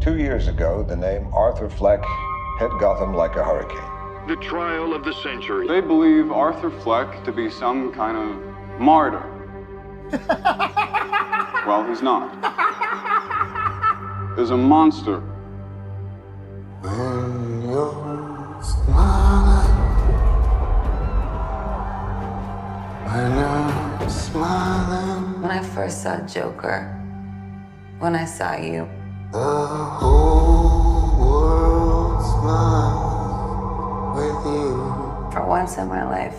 2 years ago, the name Arthur Fleck hit Gotham like a hurricane. The trial of the century. They believe Arthur Fleck to be some kind of martyr. Well, he's not. There's a monster. When you're smiling, when you're smiling, When I first saw Joker, when I saw you, the whole world smiles with you. for once in my life,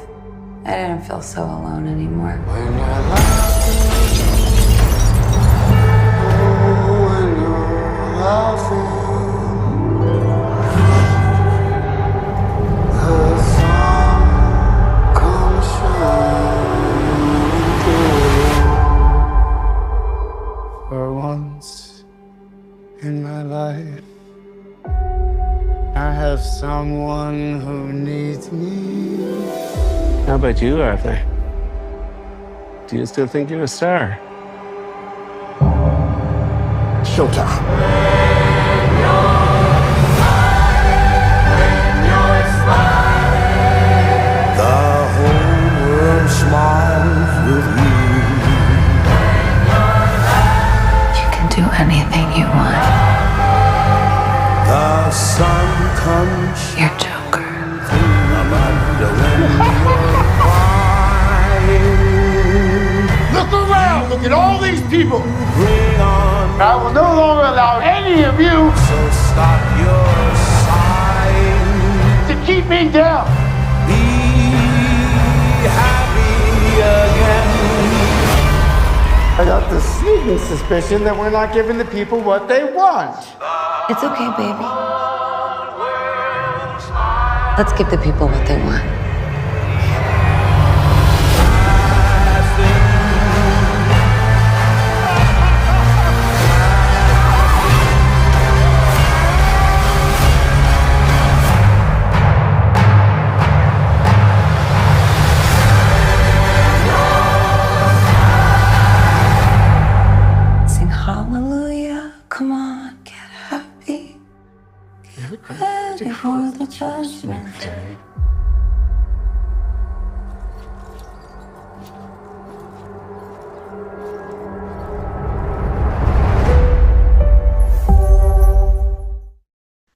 I didn't feel so alone anymore. When you're laughing, oh, when you're laughing, the sun comes shining through. For once in my life, I have someone who needs me. How about you, Arthur? Do you still think you're a star? Showtime. The whole world smiles with you. You can do anything you want. The sun comes You're Joker. Look around! Look at all these people! Bring on! I will no longer allow any of you so stop your sighing to keep me down. Be happy again. I got the sneaking suspicion that we're not giving the people what they want. It's okay, baby. Let's give the people what they want. Sing hallelujah. Come on, get happy. Get ready for the judgment day.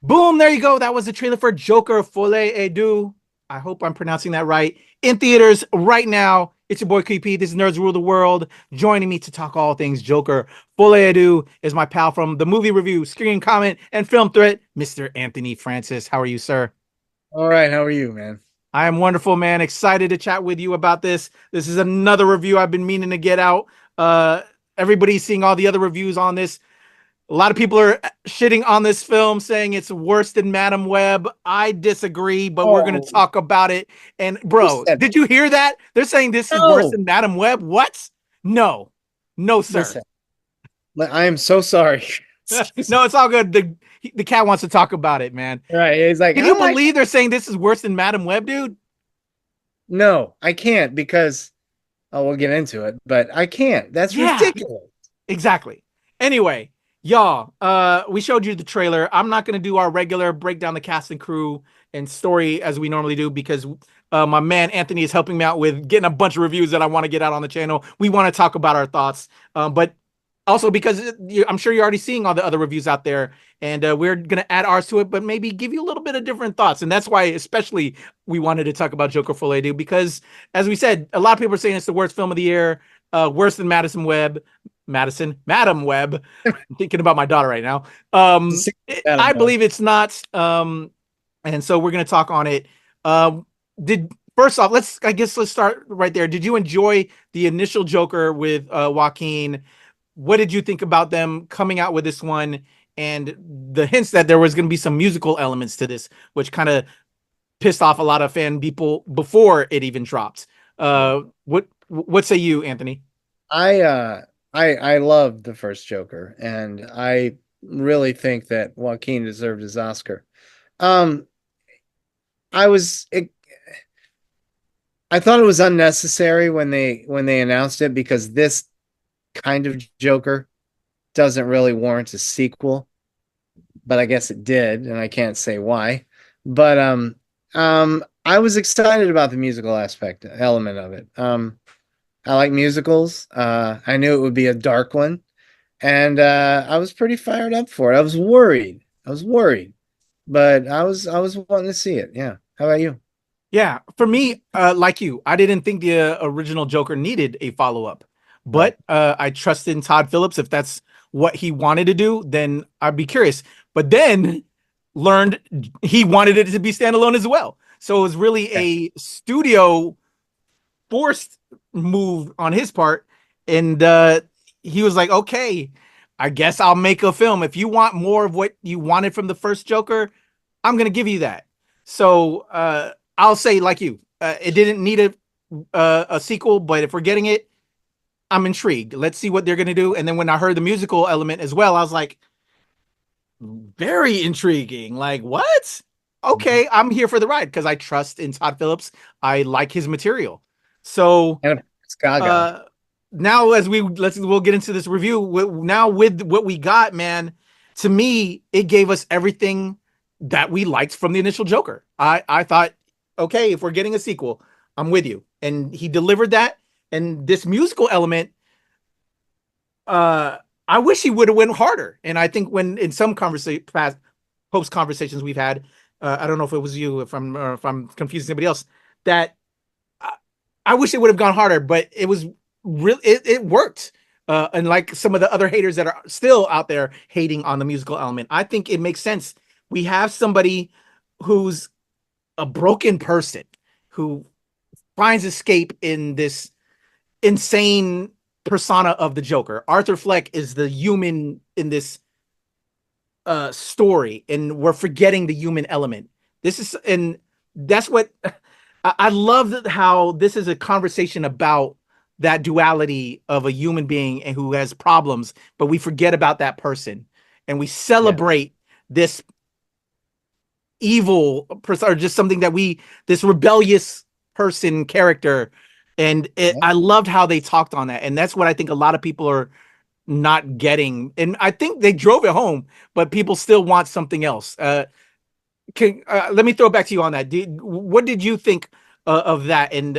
Boom, there you go. That was the trailer for Joker, Folie À Deux. I hope I'm pronouncing that right. In theaters right now. It's your boy KP. This is Nerds Rule the World. Joining me to talk all things Joker, Folie À Deux is my pal from the movie review, screen comment, and film threat, Mr. Anthony Francis. How are you, sir? All right. How are you, man? I am wonderful, man. Excited to chat with you about this. This is another review I've been meaning to get out. Everybody's seeing all the other reviews on this. A lot of people are shitting on this film, saying it's worse than Madam Web. I disagree, but we're going to talk about it. And bro, did you hear that? They're saying this is worse than Madam Web. What? No, sir. Listen, I am so sorry. No, it's all good. The cat wants to talk about it, man. Right? He's like, can you believe they're saying this is worse than Madam Web, dude? No, I can't because we'll get into it, but I can't. That's ridiculous. Exactly. Anyway. Y'all, we showed you the trailer. I'm not going to do our regular breakdown the cast and crew and story as we normally do because my man Anthony is helping me out with getting a bunch of reviews that I want to get out on the channel. We want to talk about our thoughts, but also because I'm sure you're already seeing all the other reviews out there, and we're going to add ours to it, but maybe give you a little bit of different thoughts. And that's why especially we wanted to talk about Joker Folie À Deux because, as we said, a lot of people are saying it's the worst film of the year, worse than Madam Web. I'm thinking about my daughter right now. I believe it's not. And so we're going to talk on it. First off, let's start right there. Did you enjoy the initial Joker with Joaquin? What did you think about them coming out with this one and the hints that there was going to be some musical elements to this, which kind of pissed off a lot of fan people before it even dropped? What say you, Anthony? I loved the first Joker, and I really think that Joaquin deserved his Oscar. I thought it was unnecessary when they announced it because this kind of Joker doesn't really warrant a sequel. but I guess it did, and I can't say why. But I was excited about the musical element of it. I like musicals. I knew it would be a dark one, and I was pretty fired up for it. I was worried, but I was wanting to see it. Yeah. How about you? Yeah, for me, like you, I didn't think the original Joker needed a follow-up, but I trusted in Todd Phillips. If that's what he wanted to do, then I'd be curious. But then learned he wanted it to be standalone as well. So it was really a studio forced move on his part. And he was like, okay, I guess I'll make a film. If you want more of what you wanted from the first Joker, I'm going to give you that. So I'll say, like you, it didn't need a sequel, but if we're getting it, I'm intrigued. Let's see what they're going to do. And then when I heard the musical element as well, I was like, very intriguing. Like, what? Okay, I'm here for the ride because I trust in Todd Phillips. I like his material. So And it's Gaga. now as we'll get into this review. Now with what we got, man, to me, it gave us everything that we liked from the initial Joker. I thought, okay, if we're getting a sequel, I'm with you. And he delivered that. And this musical element, I wish he would have went harder. And I think when in some post conversations we've had, I don't know if it was you, if I'm confusing somebody else, that I wish it would have gone harder, but it was real. It worked. And like some of the other haters that are still out there hating on the musical element, I think it makes sense. We have somebody who's a broken person who finds escape in this insane persona of the Joker. Arthur Fleck is the human in this story, and we're forgetting the human element. And that's what I love, how this is a conversation about that duality of a human being and who has problems, but we forget about that person and we celebrate this evil person, or just something that this rebellious person character. And I loved how they talked on that. And that's what I think a lot of people are not getting. And I think they drove it home, but people still want something else. Let me throw it back to you on that. What did you think of that in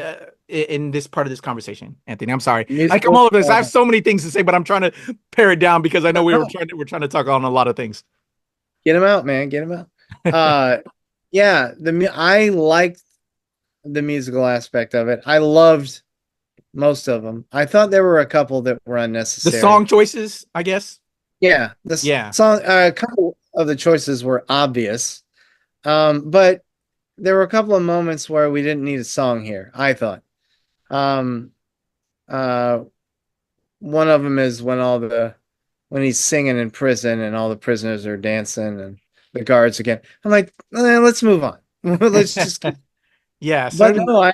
this part of this conversation, Anthony? I'm sorry. I come all over this. I have so many things to say, but I'm trying to pare it down because I know we're trying to talk on a lot of things. Get him out, man. Get him out. I liked the musical aspect of it. I loved most of them. I thought there were a couple that were unnecessary. The song choices, I guess. Yeah, song. A couple of the choices were obvious, but there were a couple of moments where we didn't need a song here, I thought. One of them is when he's singing in prison and all the prisoners are dancing and the guards again. I'm like, let's move on. Let's just keep... Yeah. But no,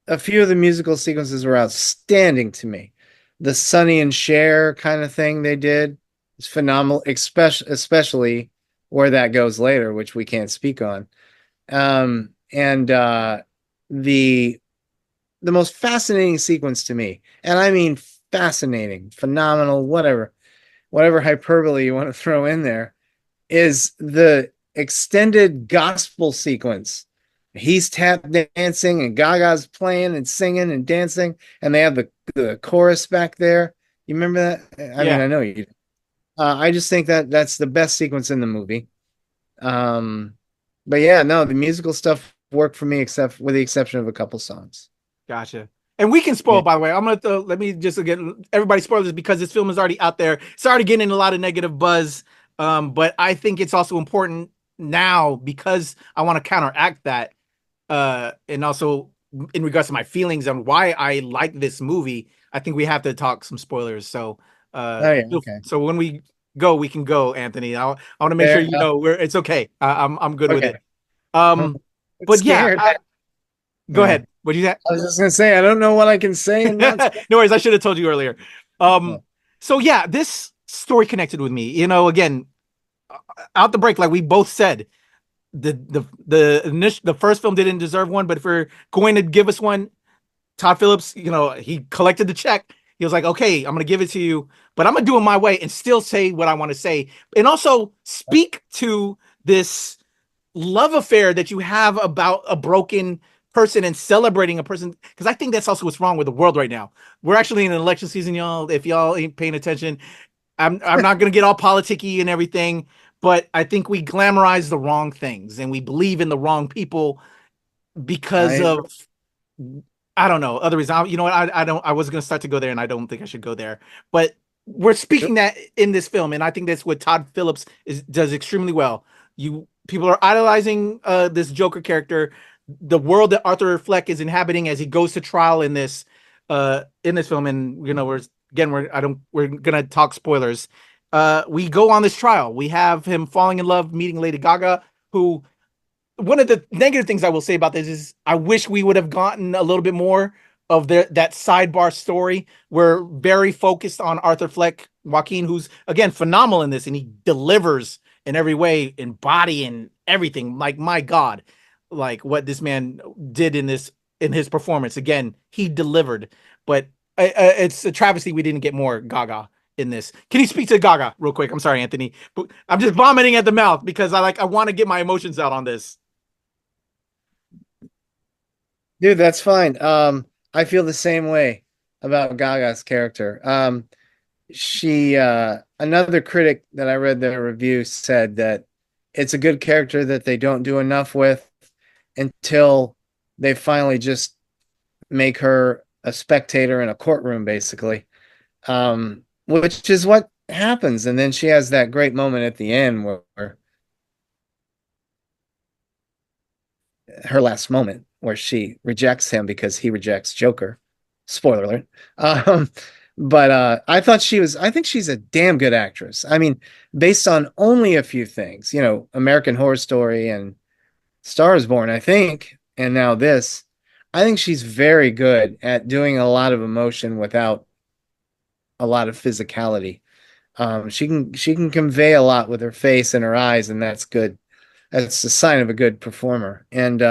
a few of the musical sequences were outstanding to me. The Sonny and Cher kind of thing they did is phenomenal, especially where that goes later, which we can't speak on. And the most fascinating sequence to me, and I mean fascinating, phenomenal, whatever hyperbole you want to throw in there, is the extended gospel sequence. He's tap dancing and Gaga's playing and singing and dancing, and they have the chorus back there. You remember that? I mean, I know you do. I just think that's the best sequence in the movie. But yeah, no, the musical stuff worked for me, with the exception of a couple songs. Gotcha. And we can spoil, by the way. Let me just again, everybody spoil this because this film is already out there. It's already getting a lot of negative buzz. But I think it's also important now because I want to counteract that. And also in regards to my feelings on why I like this movie, I think we have to talk some spoilers. So, so when we go, we can go, Anthony. I want to make sure you know it's okay. I'm good with it. But go ahead. What did you say? I was just gonna say I don't know what I can say. No worries. I should have told you earlier. So yeah, this story connected with me. You know, again, out the break, like we both said, the first film didn't deserve one, but if we're going to give us one, Todd Phillips, you know, he collected the check. He was like, okay, I'm gonna give it to you, but I'm gonna do it my way and still say what I want to say, and also speak to this love affair that you have about a broken person and celebrating a person, because I think that's also what's wrong with the world right now. We're actually in an election season, y'all. If y'all ain't paying attention, I'm not gonna get all politicky and everything, but I think we glamorize the wrong things and we believe in the wrong people because of I don't know other reasons. You know what? I was gonna start to go there, and I don't think I should go there. But we're speaking that in this film, and I think that's what Todd Phillips does extremely well. People are idolizing this Joker character, the world that Arthur Fleck is inhabiting as he goes to trial in this film, and you know we're gonna talk spoilers. We go on this trial. We have him falling in love, meeting Lady Gaga, who. One of the negative things I will say about this is I wish we would have gotten a little bit more of that sidebar story. We're very focused on Arthur Fleck, Joaquin, who's again phenomenal in this, and he delivers in every way, in body and everything. Like, my God, like what this man did in his performance. Again, he delivered, but it's a travesty we didn't get more Gaga in this. Can you speak to Gaga real quick? I'm sorry, Anthony, but I'm just vomiting at the mouth because I want to get my emotions out on this. Dude, that's fine. I feel the same way about Gaga's character. She another critic that I read their review said that it's a good character that they don't do enough with until they finally just make her a spectator in a courtroom, basically. Which is what happens. And then she has that great moment at the end where her last moment where she rejects him because he rejects Joker. Spoiler alert. But I think she's a damn good actress. I mean, based on only a few things, you know, American Horror Story and Star is Born, I think, and now this, I think she's very good at doing a lot of emotion without a lot of physicality. She can convey a lot with her face and her eyes, and that's good. That's a sign of a good performer. And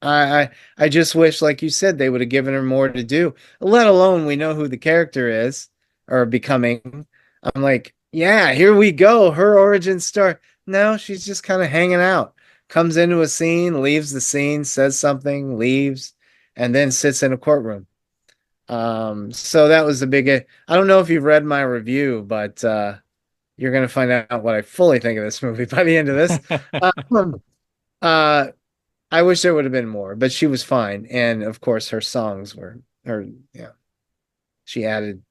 I just wish, like you said, they would have given her more to do, let alone we know who the character is or becoming. I'm like, yeah, here we go. Her origin story. No, she's just kind of hanging out, comes into a scene, leaves the scene, says something, leaves, and then sits in a courtroom. So that was the big, I don't know if you've read my review, but you're going to find out what I fully think of this movie by the end of this. I wish there would have been more, but she was fine. And of course her songs were she added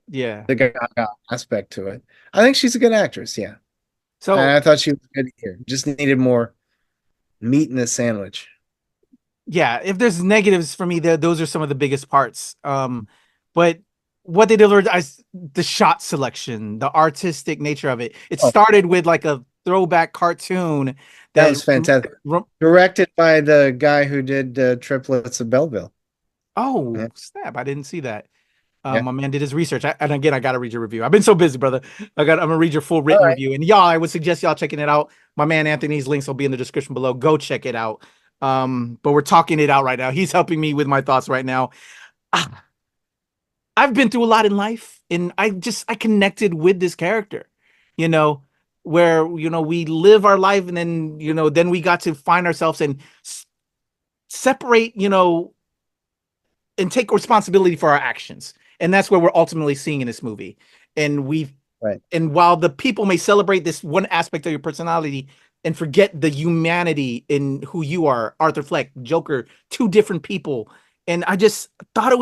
the Gaga aspect to it. I think she's a good actress. Yeah. So and I thought she was good here. Just needed more meat in the sandwich. Yeah. If there's negatives for me, those are some of the biggest parts. But what they delivered, the shot selection, the artistic nature of it. It started with like a throwback cartoon that was fantastic. Directed by the guy who did Triplets of Belleville. Oh, yeah. Snap! I didn't see that. My man did his research. And again, I got to read your review. I've been so busy, brother. I'm gonna read your full written review. And y'all, I would suggest y'all checking it out. My man Anthony's links will be in the description below. Go check it out. But we're talking it out right now. He's helping me with my thoughts right now. I've been through a lot in life, and I connected with this character, you know, where, you know, we live our life and then, you know, then we got to find ourselves and separate, you know, and take responsibility for our actions. And that's what we're ultimately seeing in this movie. And and while the people may celebrate this one aspect of your personality and forget the humanity in who you are, Arthur Fleck, Joker, two different people. And I just thought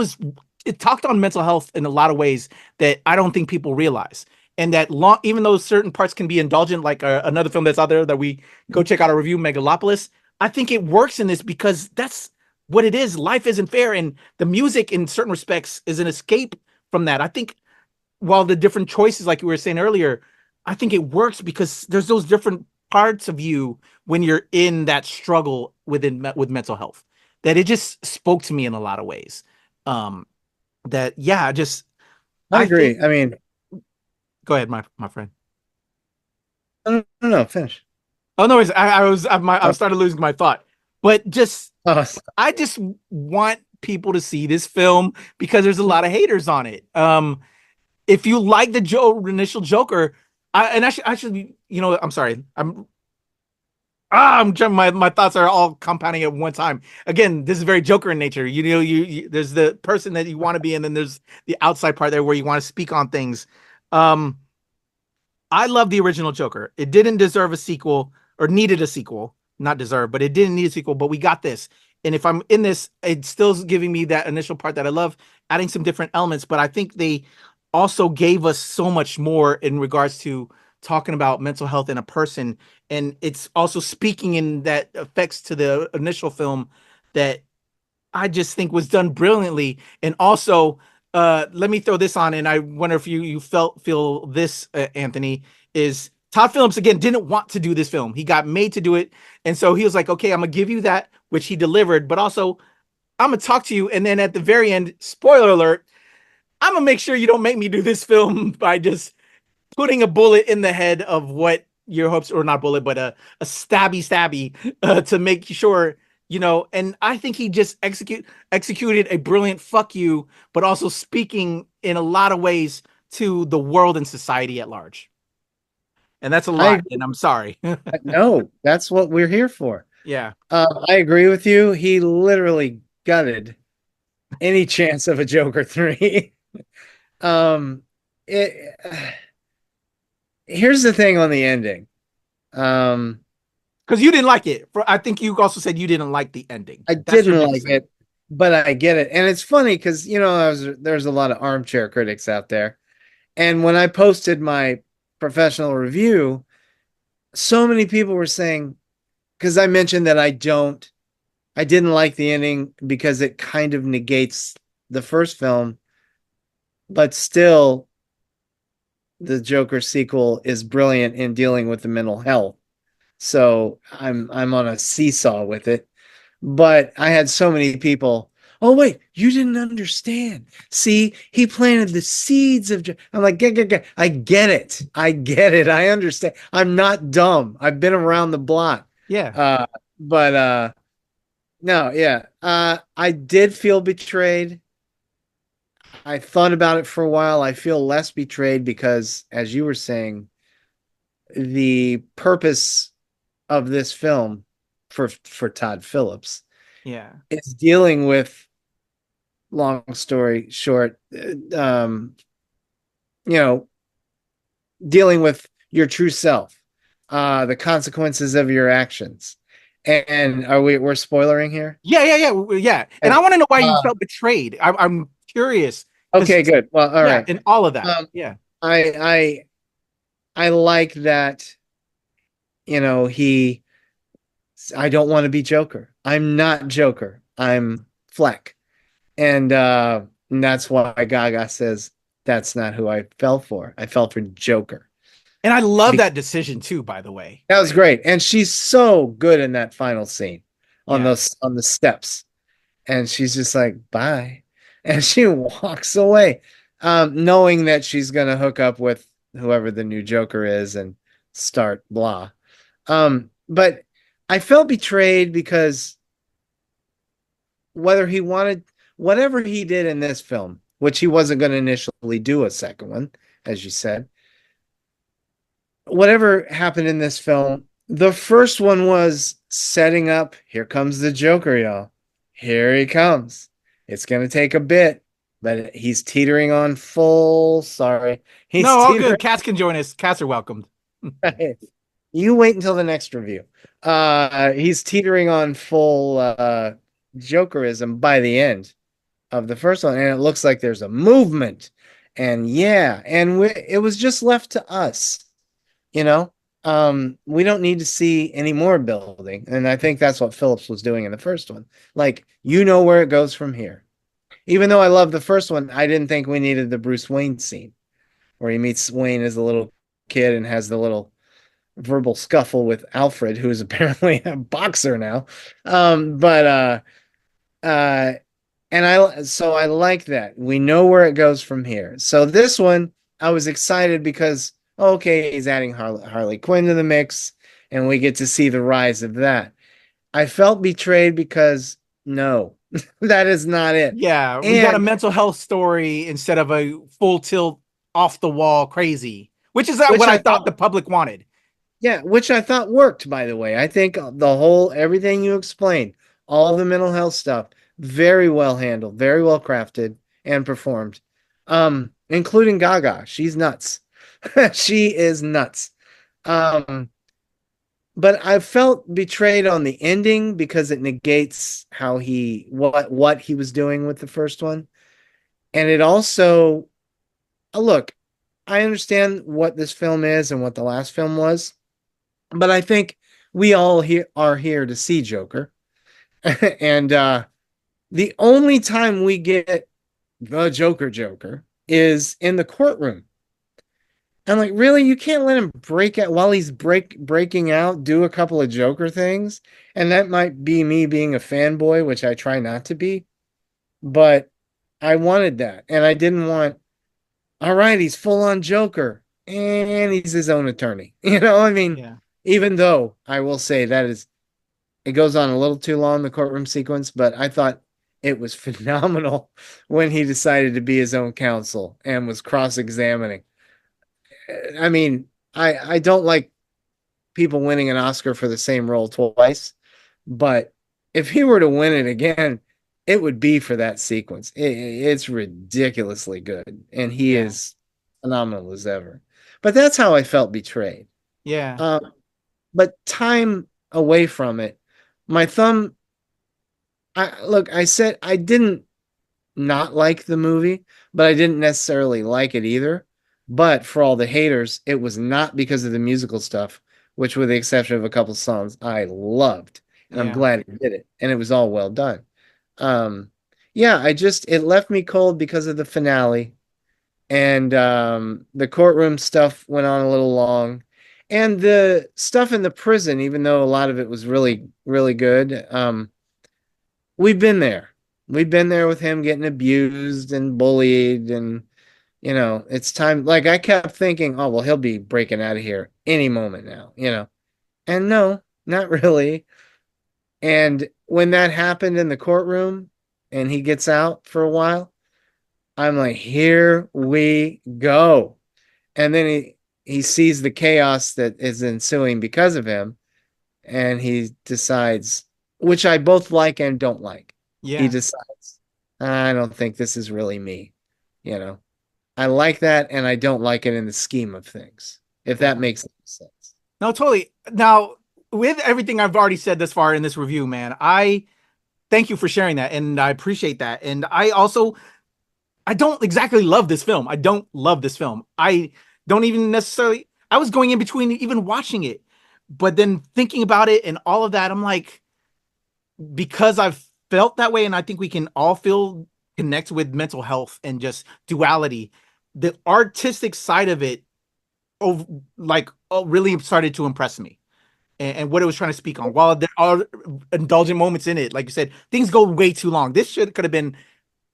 it talked on mental health in a lot of ways that I don't think people realize. And that even though certain parts can be indulgent, like another film that's out there that we go check out a review, Megalopolis, I think it works in this because that's what it is. Life isn't fair. And the music in certain respects is an escape from that. I think while the different choices, like you were saying earlier, I think it works because there's those different parts of you when you're in that struggle with mental health, that it just spoke to me in a lot of ways. I agree. I mean, go ahead, my friend. No, finish. Oh no, I started losing my thought, but I just want people to see this film because there's a lot of haters on it. If you like the initial Joker, actually, you know, I'm sorry, I'm jumping. My thoughts are all compounding at one time. Again, this is very Joker in nature. You know, there's the person that you want to be, and then there's the outside part there where you want to speak on things. I love the original Joker. It didn't deserve a sequel, or needed a sequel. Not deserve, but it didn't need a sequel. But we got this. And if I'm in this, it's still giving me that initial part that I love, adding some different elements. But I think they also gave us so much more in regards to talking about mental health in a person. And it's also speaking in that effects to the initial film that I just think was done brilliantly. And also, let me throw this on, and I wonder if you feel this, Anthony, is Todd Phillips, again, didn't want to do this film. He got made to do it. And so he was like, okay, I'm going to give you that, which he delivered. But also, I'm going to talk to you. And then at the very end, spoiler alert, I'm going to make sure you don't make me do this film by just putting a bullet in the head of what your hopes, or not bullet, but a stabby to make sure, you know. And I think he just executed a brilliant fuck you, but also speaking in a lot of ways to the world and society at large. And that's a lot, and I'm sorry. No, that's what we're here for. Yeah. I agree with you. He literally gutted any chance of a Joker 3. Here's the thing on the ending. Because you didn't like it. I think you also said you didn't like the ending. I didn't like it, but I get it. And it's funny because, you know, there's a lot of armchair critics out there. And when I posted my professional review, so many people were saying, because I mentioned that I didn't like the ending because it kind of negates the first film, but still the Joker sequel is brilliant in dealing with the mental health. So I'm on a seesaw with it. But I had so many people, oh wait, you didn't understand. See, he planted the seeds of I'm like, I get it. I understand. I'm not dumb. I've been around the block. Yeah. No, yeah. I did feel betrayed. I thought about it for a while. I feel less betrayed because, as you were saying, the purpose of this film for Todd Phillips, is dealing with, long story short, you know, dealing with your true self, the consequences of your actions. And we're spoilering here? Yeah. And I want to know why you felt betrayed. I'm curious. Okay, good. Well, all right. And all of that. I like that, you know, I don't want to be Joker. I'm not Joker. I'm Fleck. And that's why Gaga says that's not who I fell for. I fell for Joker. And I love that decision too, by the way. That was great. And she's so good in that final scene on the steps. And she's just like, bye. And she walks away, knowing that she's going to hook up with whoever the new Joker is and start blah. But I felt betrayed because whatever he did in this film, which he wasn't going to initially do a second one, as you said, whatever happened in this film, the first one was setting up, here comes the Joker, y'all. Here he comes. It's going to take a bit, but he's teetering on full. Sorry. All good. Cats can join us. Cats are welcomed. You wait until the next review. He's teetering on full Jokerism by the end of the first one. And it looks like there's a movement. And it was just left to us. You know, we don't need to see any more building. And I think that's what Phillips was doing in the first one. Like, you know where it goes from here. Even though I love the first one, I didn't think we needed the Bruce Wayne scene where he meets Wayne as a little kid and has the little verbal scuffle with Alfred, who is apparently a boxer now. And I like that. We know where it goes from here. So this one, I was excited because, okay, he's adding Harley Quinn to the mix, and we get to see the rise of that. I felt betrayed because, no, That is not it. Yeah, we got a mental health story instead of a full tilt off the wall crazy, which is what I thought the public wanted. Yeah, which I thought worked, by the way. I think everything you explained, all the mental health stuff, very well handled, very well crafted and performed. Including Gaga. She's nuts. She is nuts. But I felt betrayed on the ending because it negates how what he was doing with the first one. And it also, look, I understand what this film is and what the last film was. But I think we all are here to see Joker. And the only time we get the Joker is in the courtroom. I'm like, really? You can't let him break out while he's breaking out, do a couple of Joker things? And that might be me being a fanboy, which I try not to be. But I wanted that. And I didn't want, all right, he's full on Joker. And he's his own attorney. I mean... Yeah. Even though I will say it goes on a little too long, the courtroom sequence, but I thought it was phenomenal when he decided to be his own counsel and was cross-examining. I mean, I don't like people winning an Oscar for the same role twice, but if he were to win it again, it would be for that sequence. It's ridiculously good, and he is phenomenal as ever. But that's how I felt betrayed. Yeah. But time away from it, my thumb. I said I didn't not like the movie, but I didn't necessarily like it either. But for all the haters, it was not because of the musical stuff, which, with the exception of a couple songs, I loved, and I'm glad he did it, and it was all well done. It left me cold because of the finale, and the courtroom stuff went on a little long. And the stuff in the prison, even though a lot of it was really, really good, we've been there. We've been there with him getting abused and bullied, and it's time. Like, I kept thinking, oh well, he'll be breaking out of here any moment now, and no, not really. And when that happened in the courtroom, and he gets out for a while, I'm like, here we go. And then he sees the chaos that is ensuing because of him, and he decides, which I both like and don't like. Yeah. He decides, I don't think this is really me. I like that, and I don't like it in the scheme of things, if that makes any sense. No, totally. Now, with everything I've already said this far in this review, man, I thank you for sharing that, and I appreciate that. And I don't exactly love this film. I don't love this film. I don't even necessarily, I was going in between even watching it, but then thinking about it and all of that, I'm like, because I've felt that way, and I think we can all connect with mental health and just duality, the artistic side of it, really started to impress me, and what it was trying to speak on. While there are indulgent moments in it, like you said, things go way too long. This could have been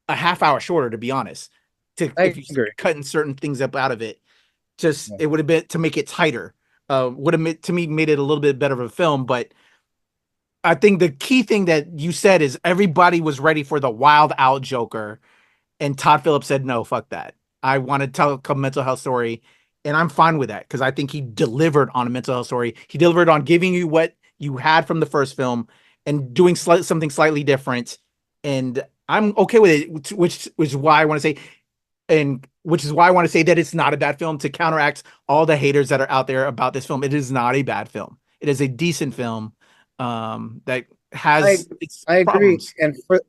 a half hour shorter, to be honest, if you cutting certain things up out of it. It would have been, to make it tighter, would have to me made it a little bit better of a film. But I think the key thing that you said is everybody was ready for the wild out Joker, and Todd Phillips said, no, fuck that. I want to tell a mental health story, and I'm fine with that because I think he delivered on a mental health story. He delivered on giving you what you had from the first film and doing something slightly different, and I'm okay with it, which is why I want to say, that it's not a bad film, to counteract all the haters that are out there about this film. It is not a bad film. It is a decent film that has I agree. Problems. And for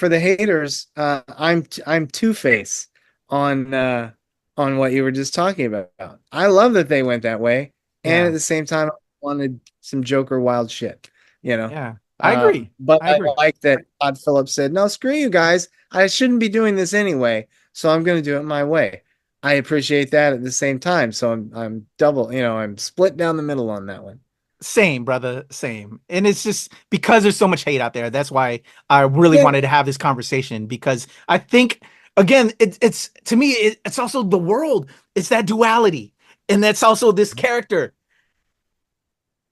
the haters, I'm Two-Face on what you were just talking about. I love that they went that way, and at the same time, I wanted some Joker wild shit. Yeah, I agree. But I like that Todd Phillips said, no, screw you guys. I shouldn't be doing this anyway, so I'm going to do it my way. I appreciate that at the same time. So I'm double, I'm split down the middle on that one. Same, brother, same. And it's just because there's so much hate out there. That's why I really wanted to have this conversation, because I think, again, it's to me, it's also the world. It's that duality. And that's also this character.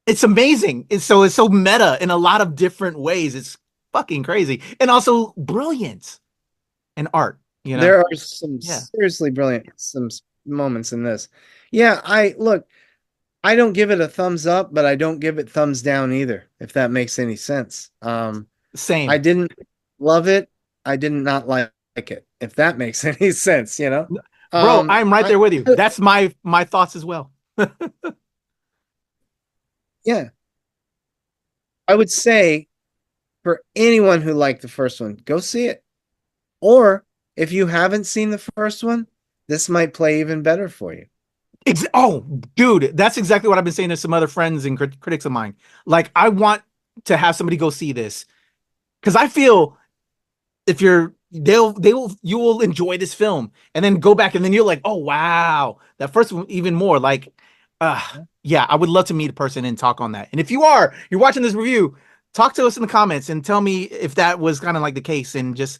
It's amazing. It's so meta in a lot of different ways. It's fucking crazy. And also brilliant and art, you know. There are some seriously brilliant moments in this. Yeah, I don't give it a thumbs up, but I don't give it thumbs down either, if that makes any sense. Same. I didn't love it. I did not like it, if that makes any sense, you know. Bro, I'm right there with you. That's my thoughts as well. Yeah. I would say for anyone who liked the first one, go see it. Or if you haven't seen the first one, this might play even better for you. Oh, dude, that's exactly what I've been saying to some other friends and critics of mine. Like, I want to have somebody go see this because I feel if you will enjoy this film and then go back and then you're like, oh wow, that first one even more. Like, yeah, I would love to meet a person and talk on that. And if you're watching this review, talk to us in the comments and tell me if that was kind of like the case. And just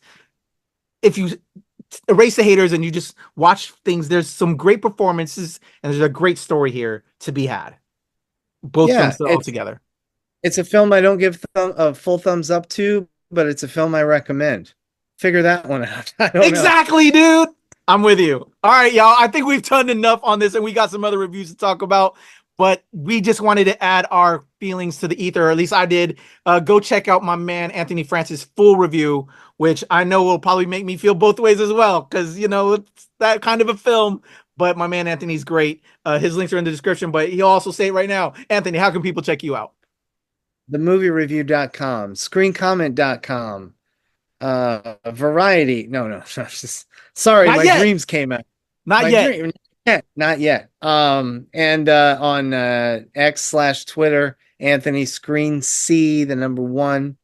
if you erase the haters and you just watch things, there's some great performances and there's a great story here to be had. Both films all together. It's a film I don't give a full thumbs up to, but it's a film I recommend. Figure that one out. I don't exactly, dude. I'm with you. All right, y'all. I think we've done enough on this, and we got some other reviews to talk about. But we just wanted to add our feelings to the ether, or at least I did. Go check out my man Anthony Francis' full review, which I know will probably make me feel both ways as well, because you know it's that kind of a film. But my man Anthony's great. His links are in the description, but he'll also say it right now. Anthony, how can people check you out? TheMovieReview.com, ScreenComment.com, Variety. No. Sorry, Not my yet. dreams came out. Not yet. Not yet. And on X/Twitter, Anthony Screen C, the number 1,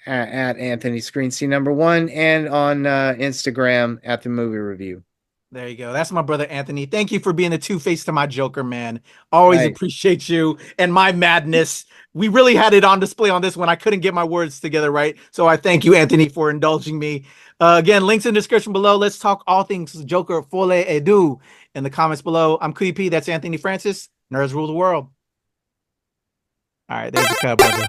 at Anthony Screen C number 1, and on Instagram at The Movie Review. There you go. That's my brother Anthony. Thank you for being the two-face to my Joker, man. Always appreciate you and my madness. We really had it on display on this one. I couldn't get my words together right. So I thank you, Anthony, for indulging me. Again, links in the description below. Let's talk all things Joker, Folie À Deux in the comments below. I'm Kuya. That's Anthony Francis. Nerds rule the world. All right, there's the cut, brother.